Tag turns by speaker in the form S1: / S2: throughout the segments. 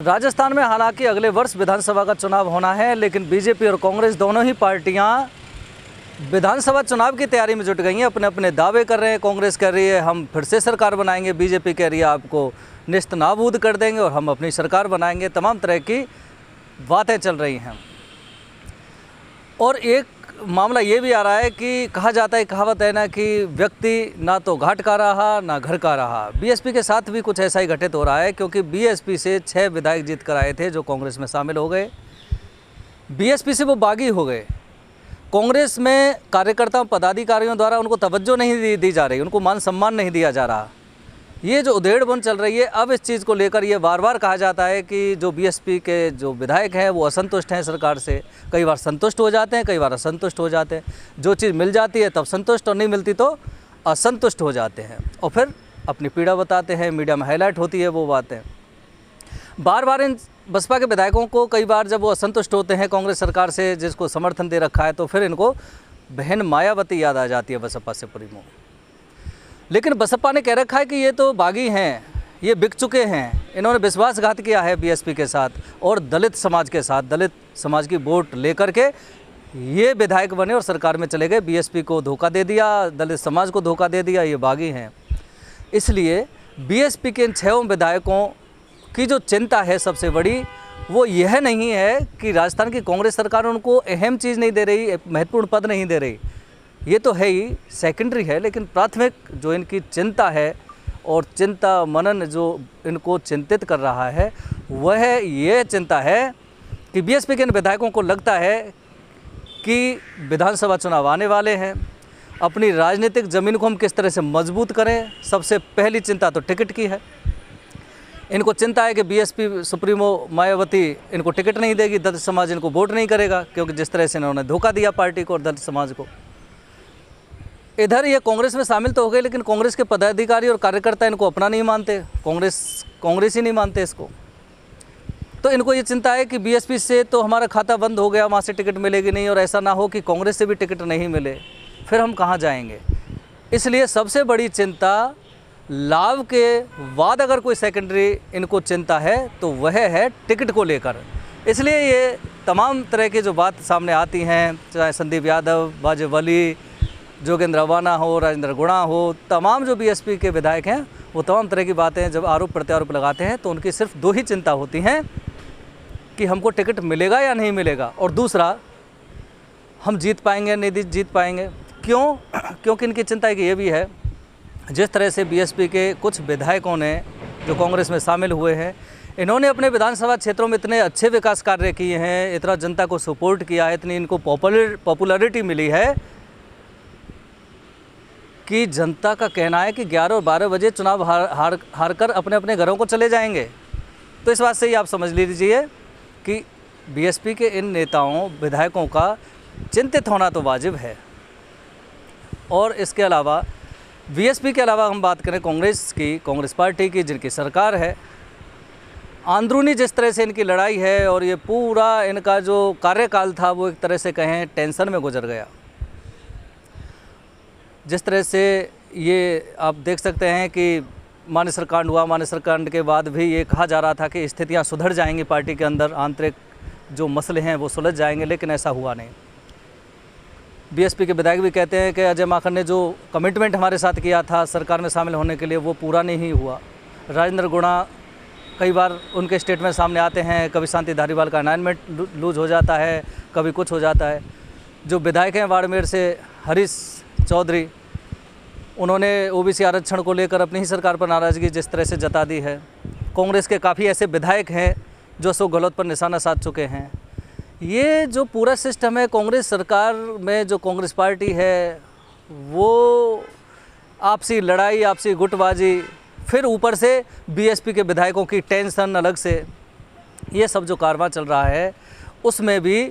S1: राजस्थान में हालांकि अगले वर्ष विधानसभा का चुनाव होना है, लेकिन बीजेपी और कांग्रेस दोनों ही पार्टियां विधानसभा चुनाव की तैयारी में जुट गई हैं। अपने अपने दावे कर रहे हैं। कांग्रेस कह रही है हम फिर से सरकार बनाएंगे, बीजेपी कह रही है आपको निस्त नाबूद कर देंगे और हम अपनी सरकार बनाएंगे। तमाम तरह की बातें चल रही हैं। और एक मामला ये भी आ रहा है कि कहा जाता है, कहावत है ना कि व्यक्ति ना तो घाट का रहा ना घर का रहा। बीएसपी के साथ भी कुछ ऐसा ही घटित हो रहा है, क्योंकि बीएसपी से 6 विधायक जीत कर आए थे जो कांग्रेस में शामिल हो गए। बीएसपी से वो बागी हो गए। कांग्रेस में कार्यकर्ताओं पदाधिकारियों द्वारा उनको तवज्जो नहीं दी जा रही, उनको मान सम्मान नहीं दिया जा रहा। ये जो उधेड़-बुन चल रही है, अब इस चीज़ को लेकर ये बार बार कहा जाता है कि जो बीएसपी के जो विधायक हैं वो असंतुष्ट हैं सरकार से। कई बार संतुष्ट हो जाते हैं, कई बार असंतुष्ट हो जाते हैं। जो चीज़ मिल जाती है तब संतुष्ट और नहीं मिलती तो असंतुष्ट हो जाते हैं और फिर अपनी पीड़ा बताते हैं। मीडिया में हाईलाइट होती है वो बातें। बार बार इन बसपा के विधायकों को कई बार जब वो असंतुष्ट होते हैं कांग्रेस सरकार से, जिसको समर्थन दे रखा है, तो फिर इनको बहन मायावती याद आ जाती है बसपा से पूरी मुँह। लेकिन बसपा ने कह रखा है कि ये तो बागी हैं, ये बिक चुके हैं, इन्होंने विश्वासघात किया है बीएसपी के साथ और दलित समाज के साथ। दलित समाज की वोट लेकर के ये विधायक बने और सरकार में चले गए। बीएसपी को धोखा दे दिया, दलित समाज को धोखा दे दिया, ये बागी हैं। इसलिए बीएसपी के इन 6 विधायकों की जो चिंता है सबसे बड़ी, वो यह नहीं है कि राजस्थान की कांग्रेस सरकार उनको अहम चीज़ नहीं दे रही, महत्वपूर्ण पद नहीं दे रही। ये तो है ही, सेकेंडरी है। लेकिन प्राथमिक जो इनकी चिंता है और चिंता मनन जो इनको चिंतित कर रहा है, वह ये चिंता है कि बीएसपी के इन विधायकों को लगता है कि विधानसभा चुनाव आने वाले हैं, अपनी राजनीतिक ज़मीन को हम किस तरह से मजबूत करें। सबसे पहली चिंता तो टिकट की है। इनको चिंता है कि बीएसपी सुप्रीमो मायावती इनको टिकट नहीं देगी, दलित समाज इनको वोट नहीं करेगा, क्योंकि जिस तरह से इन्होंने धोखा दिया पार्टी को और दलित समाज को। इधर ये कांग्रेस में शामिल तो हो गए, लेकिन कांग्रेस के पदाधिकारी और कार्यकर्ता इनको अपना नहीं मानते, कांग्रेस ही नहीं मानते इसको। तो इनको ये चिंता है कि बीएसपी से तो हमारा खाता बंद हो गया, वहाँ से टिकट मिलेगी नहीं, और ऐसा ना हो कि कांग्रेस से भी टिकट नहीं मिले, फिर हम कहाँ जाएंगे। इसलिए सबसे बड़ी चिंता, लाभ के बाद अगर कोई सेकेंडरी इनको चिंता है तो वह है टिकट को लेकर। इसलिए ये तमाम तरह की जो बात सामने आती हैं, चाहे संदीप यादव, वाजिब अली, जोगेंद्र अवाना हो, राजेंद्र गुणा हो, तमाम जो बीएसपी के विधायक हैं, वो तमाम तरह की बातें जब आरोप प्रत्यारोप लगाते हैं तो उनकी सिर्फ 2 ही चिंता होती हैं कि हमको टिकट मिलेगा या नहीं मिलेगा, और दूसरा हम जीत पाएंगे नहीं जीत पाएंगे। क्यों? क्योंकि इनकी चिंता कि ये भी है, जिस तरह से बीएसपी के कुछ विधायकों ने जो कांग्रेस में शामिल हुए हैं, इन्होंने अपने विधानसभा क्षेत्रों में इतने अच्छे विकास कार्य किए हैं, इतना जनता को सपोर्ट किया है, इतनी इनको पॉपुलैरिटी मिली है कि जनता का कहना है कि 11 और 12 बजे चुनाव हार कर अपने अपने घरों को चले जाएंगे। तो इस बात से ही आप समझ लीजिए कि बीएसपी के इन नेताओं विधायकों का चिंतित होना तो वाजिब है। और इसके अलावा बीएसपी के अलावा हम बात करें कांग्रेस पार्टी की, जिनकी सरकार है, अंदरूनी जिस तरह से इनकी लड़ाई है और ये पूरा इनका जो कार्यकाल था वो एक तरह से कहें टेंशन में गुजर गया। जिस तरह से ये आप देख सकते हैं कि मानेसर कांड हुआ, मानेसर कांड के बाद भी ये कहा जा रहा था कि स्थितियां सुधर जाएंगी, पार्टी के अंदर आंतरिक जो मसले हैं वो सुलझ जाएंगे, लेकिन ऐसा हुआ नहीं। बीएसपी के विधायक भी कहते हैं कि अजय माकन ने जो कमिटमेंट हमारे साथ किया था सरकार में शामिल होने के लिए, वो पूरा नहीं हुआ। राजेंद्र गुणा कई बार उनके स्टेटमेंट सामने आते हैं, कभी शांति धारीवाल का अनाइनमेंट लूज हो जाता है, कभी कुछ हो जाता है। जो विधायक हैं बाड़मेर से हरीश चौधरी, उन्होंने ओबीसी आरक्षण को लेकर अपनी ही सरकार पर नाराज़गी जिस तरह से जता दी है। कांग्रेस के काफ़ी ऐसे विधायक हैं जो अशोक गहलोत पर निशाना साध चुके हैं। ये जो पूरा सिस्टम है कांग्रेस सरकार में, जो कांग्रेस पार्टी है, वो आपसी लड़ाई, आपसी गुटबाजी, फिर ऊपर से बीएसपी के विधायकों की टेंशन अलग से, ये सब जो कारवां चल रहा है, उसमें भी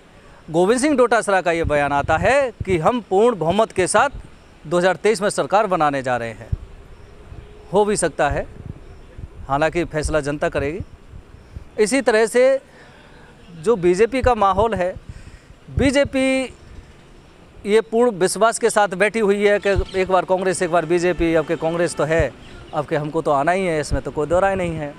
S1: गोविंद सिंह डोटासरा का ये बयान आता है कि हम पूर्ण बहुमत के साथ 2023 में सरकार बनाने जा रहे हैं। हो भी सकता है, हालांकि फैसला जनता करेगी। इसी तरह से जो बीजेपी का माहौल है, बीजेपी ये पूर्ण विश्वास के साथ बैठी हुई है कि एक बार कांग्रेस एक बार बीजेपी, अब के कांग्रेस तो है, अब के हमको तो आना ही है, इसमें तो कोई दो राय नहीं है।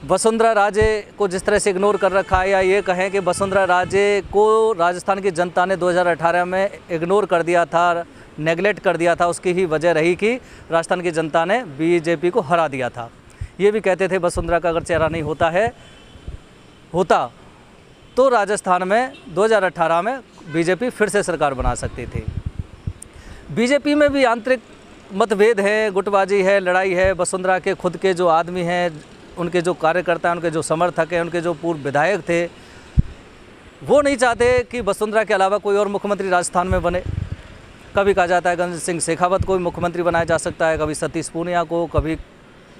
S1: वसुंधरा राजे को जिस तरह से इग्नोर कर रखा है, या ये कहें कि वसुंधरा राजे को राजस्थान की जनता ने 2018 में इग्नोर कर दिया था, नेगलेक्ट कर दिया था, उसकी ही वजह रही कि राजस्थान की जनता ने बीजेपी को हरा दिया था। ये भी कहते थे वसुंधरा का अगर चेहरा नहीं होता तो राजस्थान में 2018 में बीजेपी फिर से सरकार बना सकती थी। बीजेपी में भी आंतरिक मतभेद है, गुटबाजी है, लड़ाई है। वसुंधरा के खुद के जो आदमी हैं, उनके जो कार्यकर्ता हैं, उनके जो समर्थक हैं, उनके जो पूर्व विधायक थे, वो नहीं चाहते कि वसुंधरा के अलावा कोई और मुख्यमंत्री राजस्थान में बने। कभी कहा जाता है गंज सिंह शेखावत को मुख्यमंत्री बनाया जा सकता है, कभी सतीश पूनिया को, कभी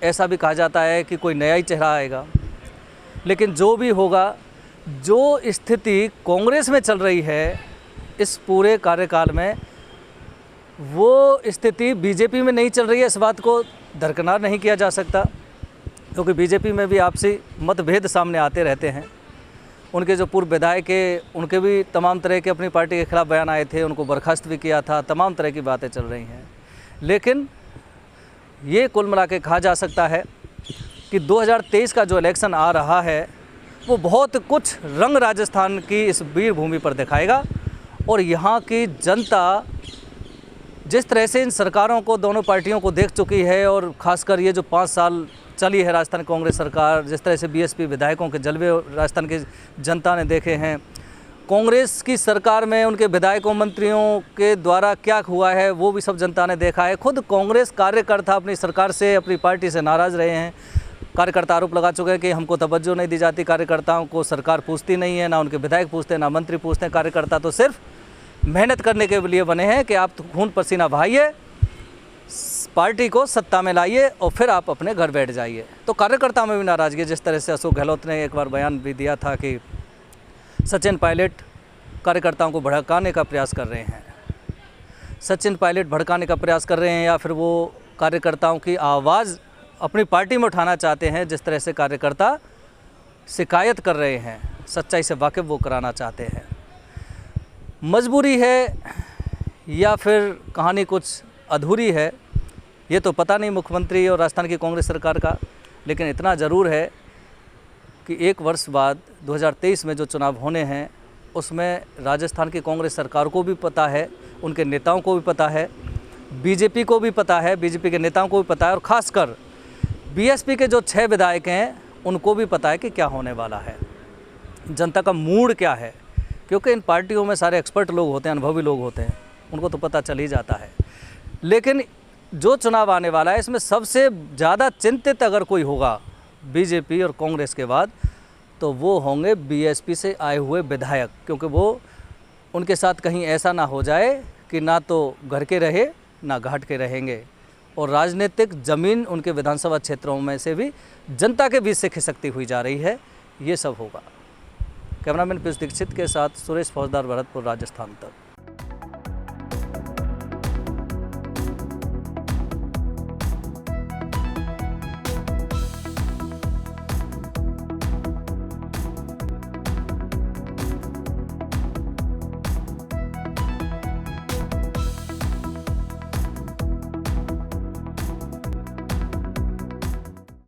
S1: ऐसा भी कहा जाता है कि कोई नया ही चेहरा आएगा। लेकिन जो भी होगा, जो स्थिति कांग्रेस में चल रही है इस पूरे कार्यकाल में, वो स्थिति बीजेपी में नहीं चल रही है। इस बात को दरकिनार नहीं किया जा सकता, क्योंकि बीजेपी में भी आपसी मतभेद सामने आते रहते हैं। उनके जो पूर्व विधायक है, उनके भी तमाम तरह के अपनी पार्टी के खिलाफ बयान आए थे, उनको बर्खास्त भी किया था, तमाम तरह की बातें चल रही हैं। लेकिन ये कुल मिला के कहा जा सकता है कि 2023 का जो इलेक्शन आ रहा है वो बहुत कुछ रंग राजस्थान की इस वीर भूमि पर दिखाएगा। और यहाँ की जनता जिस तरह से इन सरकारों को, दोनों पार्टियों को देख चुकी है, और ख़ासकर ये जो 5 साल चली है राजस्थान कांग्रेस सरकार, जिस तरह से बीएसपी विधायकों के जलवे राजस्थान की जनता ने देखे हैं, कांग्रेस की सरकार में उनके विधायकों, मंत्रियों के द्वारा क्या हुआ है वो भी सब जनता ने देखा है। खुद कांग्रेस कार्यकर्ता अपनी सरकार से, अपनी पार्टी से नाराज़ रहे हैं। कार्यकर्ता आरोप लगा चुके हैं कि हमको तवज्जो नहीं दी जाती, कार्यकर्ताओं को सरकार पूछती नहीं है, ना उनके विधायक पूछते हैं, ना मंत्री पूछते हैं। कार्यकर्ता तो सिर्फ मेहनत करने के लिए बने हैं कि आप खून पसीना बहाइए, पार्टी को सत्ता में लाइए और फिर आप अपने घर बैठ जाइए। तो कार्यकर्ताओं में भी नाराज़गी, जिस तरह से अशोक गहलोत ने एक बार बयान भी दिया था कि सचिन पायलट कार्यकर्ताओं को भड़काने का प्रयास कर रहे हैं। सचिन पायलट भड़काने का प्रयास कर रहे हैं, या फिर वो कार्यकर्ताओं की आवाज़ अपनी पार्टी में उठाना चाहते हैं। जिस तरह से कार्यकर्ता शिकायत कर रहे हैं, सच्चाई से वाकिफ़ वो कराना चाहते हैं। मजबूरी है या फिर कहानी कुछ अधूरी है, ये तो पता नहीं मुख्यमंत्री और राजस्थान की कांग्रेस सरकार का। लेकिन इतना ज़रूर है कि 1 वर्ष बाद 2023 में जो चुनाव होने हैं, उसमें राजस्थान की कांग्रेस सरकार को भी पता है, उनके नेताओं को भी पता है, बीजेपी को भी पता है, बीजेपी के नेताओं को भी पता है, और ख़ासकर बीएसपी के जो 6 विधायक हैं उनको भी पता है कि क्या होने वाला है, जनता का मूड क्या है। क्योंकि इन पार्टियों में सारे एक्सपर्ट लोग होते हैं, अनुभवी लोग होते हैं, उनको तो पता चल ही जाता है। लेकिन जो चुनाव आने वाला है, इसमें सबसे ज़्यादा चिंतित अगर कोई होगा बीजेपी और कांग्रेस के बाद, तो वो होंगे बीएसपी से आए हुए विधायक। क्योंकि वो उनके साथ कहीं ऐसा ना हो जाए कि ना तो घर के रहे ना घाट के रहेंगे, और राजनीतिक ज़मीन उनके विधानसभा क्षेत्रों में से भी जनता के बीच से खिसकती हुई जा रही है। ये सब होगा। कैमरामैन पीयूष दीक्षित के साथ सुरेश फौजदार, भरतपुर, राजस्थान तक।